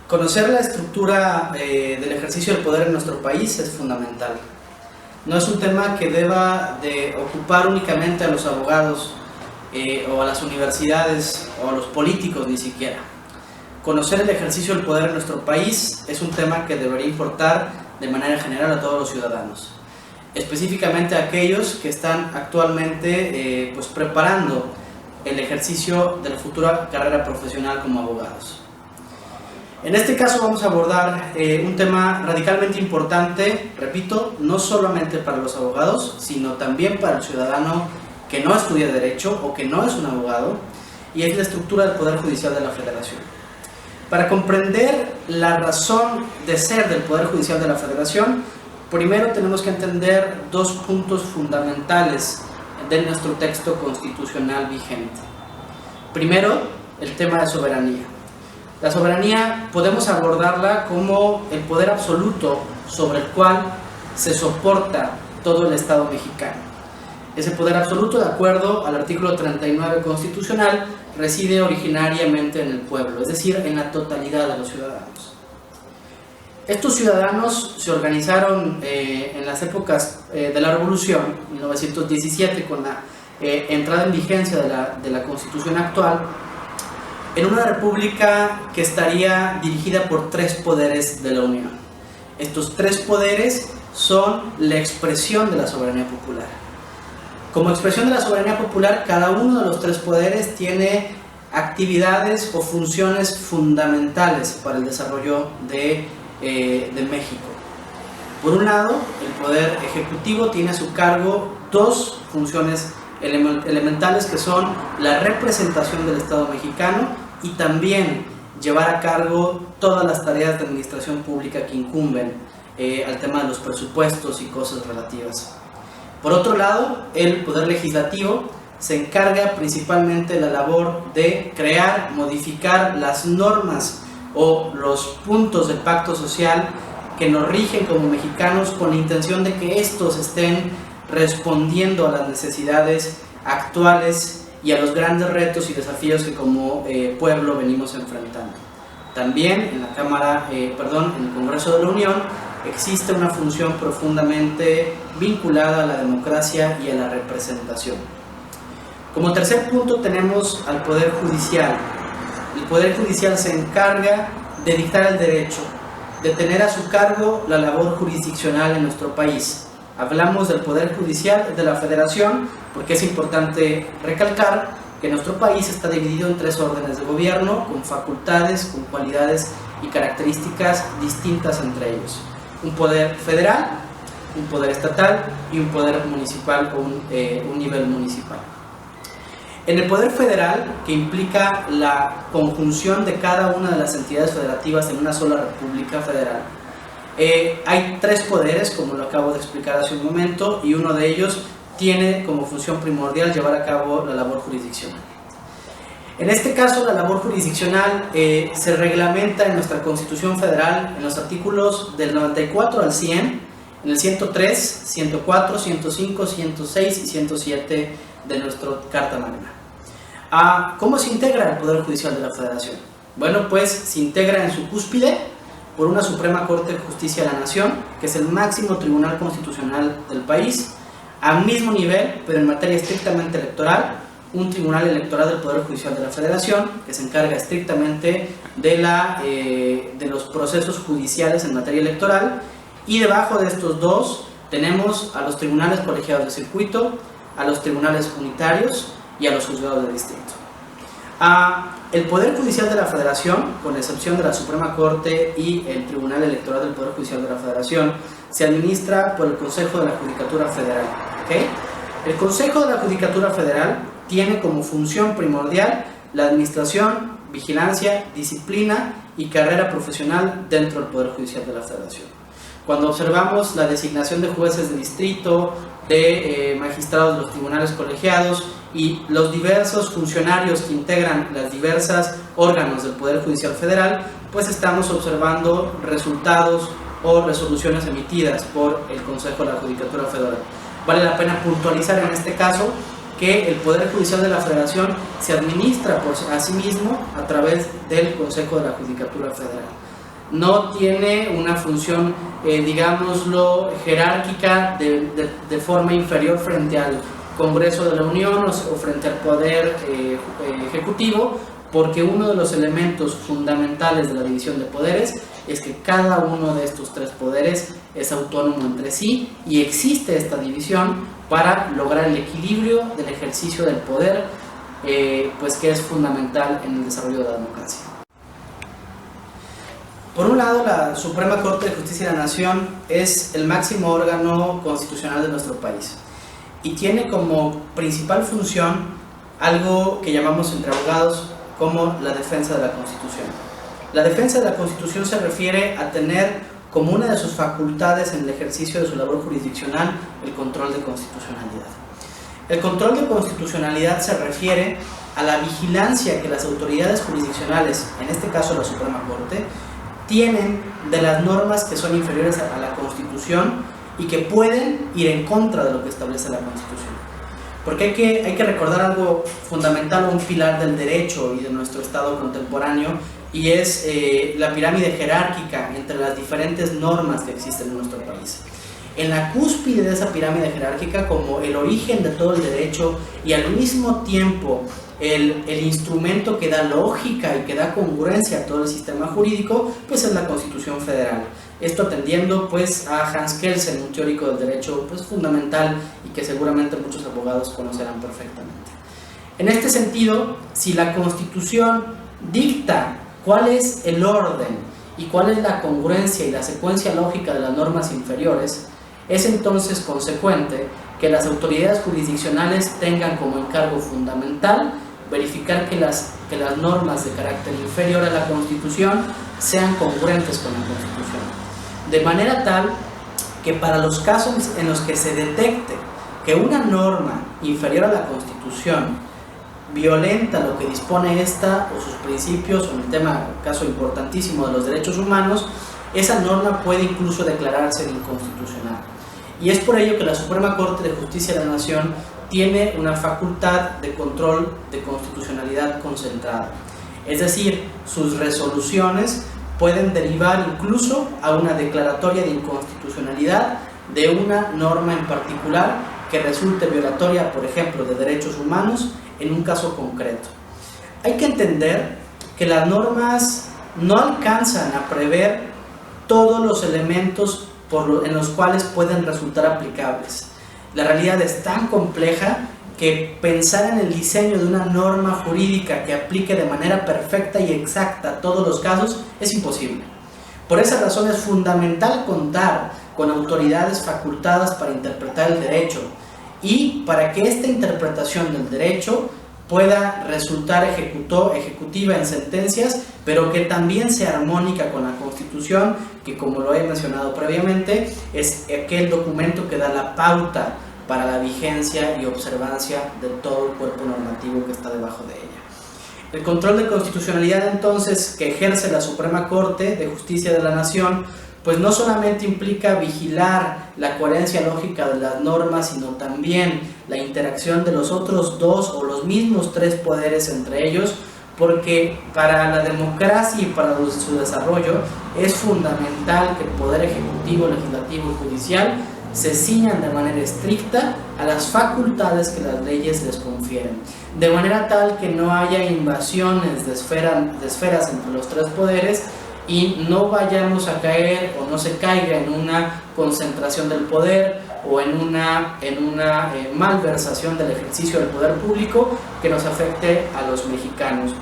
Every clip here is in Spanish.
Conocer la estructura del ejercicio del poder en nuestro país es fundamental. No es un tema que deba de ocupar únicamente a los abogados o a las universidades o a los políticos ni siquiera. Conocer el ejercicio del poder en nuestro país es un tema que debería importar de manera general a todos los ciudadanos, específicamente a aquellos que están actualmente preparando el ejercicio de la futura carrera profesional como abogados. En este caso vamos a abordar un tema radicalmente importante, repito, no solamente para los abogados, sino también para el ciudadano que no estudia Derecho o que no es un abogado, y es la estructura del Poder Judicial de la Federación. Para comprender la razón de ser del Poder Judicial de la Federación, primero tenemos que entender dos puntos fundamentales de nuestro texto constitucional vigente. Primero, el tema de soberanía. La soberanía podemos abordarla como el poder absoluto sobre el cual se soporta todo el Estado mexicano. Ese poder absoluto, de acuerdo al artículo 39 constitucional, reside originariamente en el pueblo, es decir, en la totalidad de los ciudadanos. Estos ciudadanos se organizaron en las épocas de la Revolución, 1917, con la entrada en vigencia de la Constitución actual, en una república que estaría dirigida por tres poderes de la Unión. Estos tres poderes son la expresión de la soberanía popular. Como expresión de la soberanía popular, cada uno de los tres poderes tiene actividades o funciones fundamentales para el desarrollo de México. Por un lado, el poder ejecutivo tiene a su cargo dos funciones elementales, que son la representación del Estado mexicano y también llevar a cargo todas las tareas de administración pública que incumben al tema de los presupuestos y cosas relativas. Por otro lado, el poder legislativo se encarga principalmente de la labor de crear, modificar las normas o los puntos del pacto social que nos rigen como mexicanos, con la intención de que estos estén respondiendo a las necesidades actuales y a los grandes retos y desafíos que como pueblo venimos enfrentando. También en en el Congreso de la Unión existe una función profundamente vinculada a la democracia y a la representación. Como tercer punto tenemos al Poder Judicial. El Poder Judicial se encarga de dictar el derecho, de tener a su cargo la labor jurisdiccional en nuestro país. Hablamos del Poder Judicial de la Federación porque es importante recalcar que nuestro país está dividido en tres órdenes de gobierno con facultades, con cualidades y características distintas entre ellos. Un poder federal, un poder estatal y un poder municipal o un nivel municipal. En el poder federal, que implica la conjunción de cada una de las entidades federativas en una sola república federal, hay tres poderes, como lo acabo de explicar hace un momento, y uno de ellos tiene como función primordial llevar a cabo la labor jurisdiccional. En este caso, la labor jurisdiccional se reglamenta en nuestra Constitución Federal en los artículos del 94 al 100, en el 103, 104, 105, 106 y 107 de nuestra Carta Magna. ¿Cómo se integra el Poder Judicial de la Federación? Bueno, pues se integra en su cúspide por una Suprema Corte de Justicia de la Nación, que es el máximo tribunal constitucional del país, al mismo nivel, pero en materia estrictamente electoral, un tribunal electoral del Poder Judicial de la Federación, que se encarga estrictamente de los procesos judiciales en materia electoral, y debajo de estos dos tenemos a los tribunales colegiados de circuito, a los tribunales unitarios y a los juzgados de distrito. El Poder Judicial de la Federación, con excepción de la Suprema Corte y el Tribunal Electoral del Poder Judicial de la Federación, se administra por el Consejo de la Judicatura Federal. ¿Okay? El Consejo de la Judicatura Federal tiene como función primordial la administración, vigilancia, disciplina y carrera profesional dentro del Poder Judicial de la Federación. Cuando observamos la designación de jueces de distrito, de magistrados de los tribunales colegiados y los diversos funcionarios que integran las diversas órganos del Poder Judicial Federal, pues estamos observando resultados o resoluciones emitidas por el Consejo de la Judicatura Federal. Vale la pena puntualizar en este caso que el Poder Judicial de la Federación se administra por a sí mismo a través del Consejo de la Judicatura Federal. no tiene una función, digámoslo, jerárquica de forma inferior frente al Congreso de la Unión o frente al Poder Ejecutivo, porque uno de los elementos fundamentales de la división de poderes es que cada uno de estos tres poderes es autónomo entre sí, y existe esta división para lograr el equilibrio del ejercicio del poder, pues que es fundamental en el desarrollo de la democracia. Por un lado, la Suprema Corte de Justicia de la Nación es el máximo órgano constitucional de nuestro país y tiene como principal función algo que llamamos entre abogados como la defensa de la Constitución. La defensa de la Constitución se refiere a tener como una de sus facultades en el ejercicio de su labor jurisdiccional el control de constitucionalidad. El control de constitucionalidad se refiere a la vigilancia que las autoridades jurisdiccionales, en este caso la Suprema Corte, tienen de las normas que son inferiores a la Constitución y que pueden ir en contra de lo que establece la Constitución. Porque hay que recordar algo fundamental o un pilar del derecho y de nuestro Estado contemporáneo, y es la pirámide jerárquica entre las diferentes normas que existen en nuestro país. En la cúspide de esa pirámide jerárquica, como el origen de todo el derecho y al mismo tiempo el instrumento que da lógica y que da congruencia a todo el sistema jurídico, pues es la Constitución Federal. Esto atendiendo pues a Hans Kelsen, un teórico del derecho pues fundamental y que seguramente muchos abogados conocerán perfectamente. En este sentido, si la Constitución dicta cuál es el orden y cuál es la congruencia y la secuencia lógica de las normas inferiores, es entonces consecuente que las autoridades jurisdiccionales tengan como encargo fundamental verificar que las normas de carácter inferior a la Constitución sean congruentes con la Constitución, de manera tal que para los casos en los que se detecte que una norma inferior a la Constitución violenta lo que dispone esta o sus principios, o en el caso importantísimo de los derechos humanos, esa norma puede incluso declararse inconstitucional. Y es por ello que la Suprema Corte de Justicia de la Nación tiene una facultad de control de constitucionalidad concentrada. Es decir, sus resoluciones pueden derivar incluso a una declaratoria de inconstitucionalidad de una norma en particular que resulte violatoria, por ejemplo, de derechos humanos en un caso concreto. Hay que entender que las normas no alcanzan a prever todos los elementos en los cuales pueden resultar aplicables. La realidad es tan compleja que pensar en el diseño de una norma jurídica que aplique de manera perfecta y exacta a todos los casos es imposible. Por esa razón es fundamental contar con autoridades facultadas para interpretar el derecho y para que esta interpretación del derecho pueda resultar ejecutiva en sentencias, pero que también sea armónica con la Constitución, que, como lo he mencionado previamente, es aquel documento que da la pauta para la vigencia y observancia de todo el cuerpo normativo que está debajo de ella. El control de constitucionalidad, entonces, que ejerce la Suprema Corte de Justicia de la Nación, pues no solamente implica vigilar la coherencia lógica de las normas, sino también la interacción de los otros dos o los mismos tres poderes entre ellos, porque para la democracia y para su desarrollo es fundamental que el poder ejecutivo, legislativo y judicial se ciñan de manera estricta a las facultades que las leyes les confieren, de manera tal que no haya invasiones de esferas entre los tres poderes y no vayamos a caer o no se caiga en una concentración del poder o en una malversación del ejercicio del poder público que nos afecte a los mexicanos.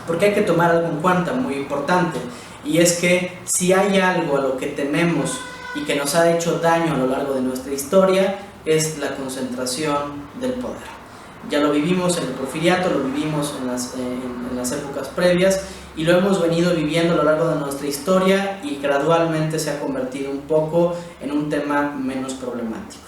Porque hay que tomar algo en cuenta muy importante, y es que si hay algo a lo que tememos y que nos ha hecho daño a lo largo de nuestra historia, es la concentración del poder. Ya lo vivimos en el Porfiriato, lo vivimos en las épocas previas y lo hemos venido viviendo a lo largo de nuestra historia, y gradualmente se ha convertido un poco en un tema menos problemático.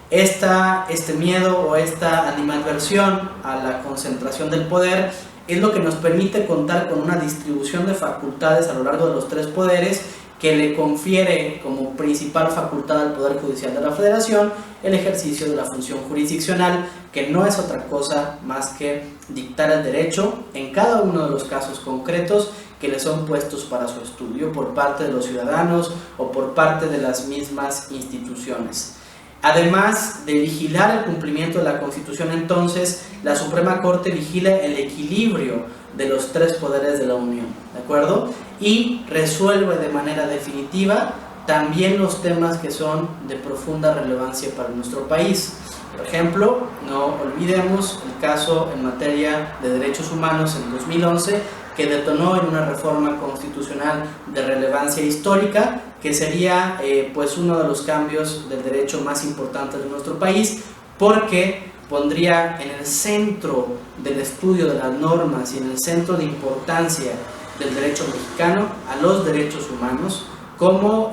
Este miedo o esta animadversión a la concentración del poder es lo que nos permite contar con una distribución de facultades a lo largo de los tres poderes que le confiere como principal facultad al Poder Judicial de la Federación el ejercicio de la función jurisdiccional, que no es otra cosa más que dictar el derecho en cada uno de los casos concretos que que les son puestos para su estudio por parte de los ciudadanos o por parte de las mismas instituciones. Además de vigilar el cumplimiento de la Constitución, entonces, la Suprema Corte vigila el equilibrio de los tres poderes de la Unión, ¿de acuerdo? Y resuelve de manera definitiva también los temas que son de profunda relevancia para nuestro país. Por ejemplo, no olvidemos el caso en materia de derechos humanos en 2011, que detonó en una reforma constitucional de relevancia histórica, que sería pues uno de los cambios del derecho más importantes de nuestro país, porque pondría en el centro del estudio de las normas y en el centro de importancia del derecho mexicano a los derechos humanos como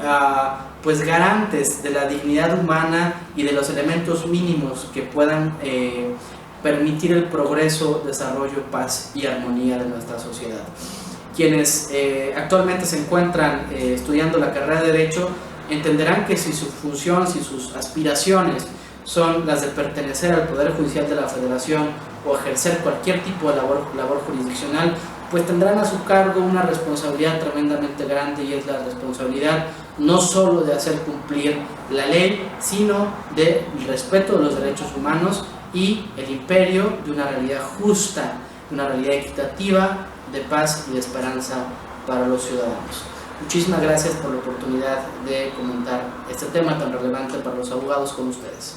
pues garantes de la dignidad humana y de los elementos mínimos que puedan permitir el progreso, desarrollo, paz y armonía de nuestra sociedad. Quienes actualmente se encuentran estudiando la carrera de Derecho entenderán que si su función, si sus aspiraciones son las de pertenecer al Poder Judicial de la Federación o ejercer cualquier tipo de labor jurisdiccional, pues tendrán a su cargo una responsabilidad tremendamente grande, y es la responsabilidad no solo de hacer cumplir la ley, sino del respeto de los derechos humanos y el imperio de una realidad justa, de una realidad equitativa, de paz y de esperanza para los ciudadanos. Muchísimas gracias por la oportunidad de comentar este tema tan relevante para los abogados con ustedes.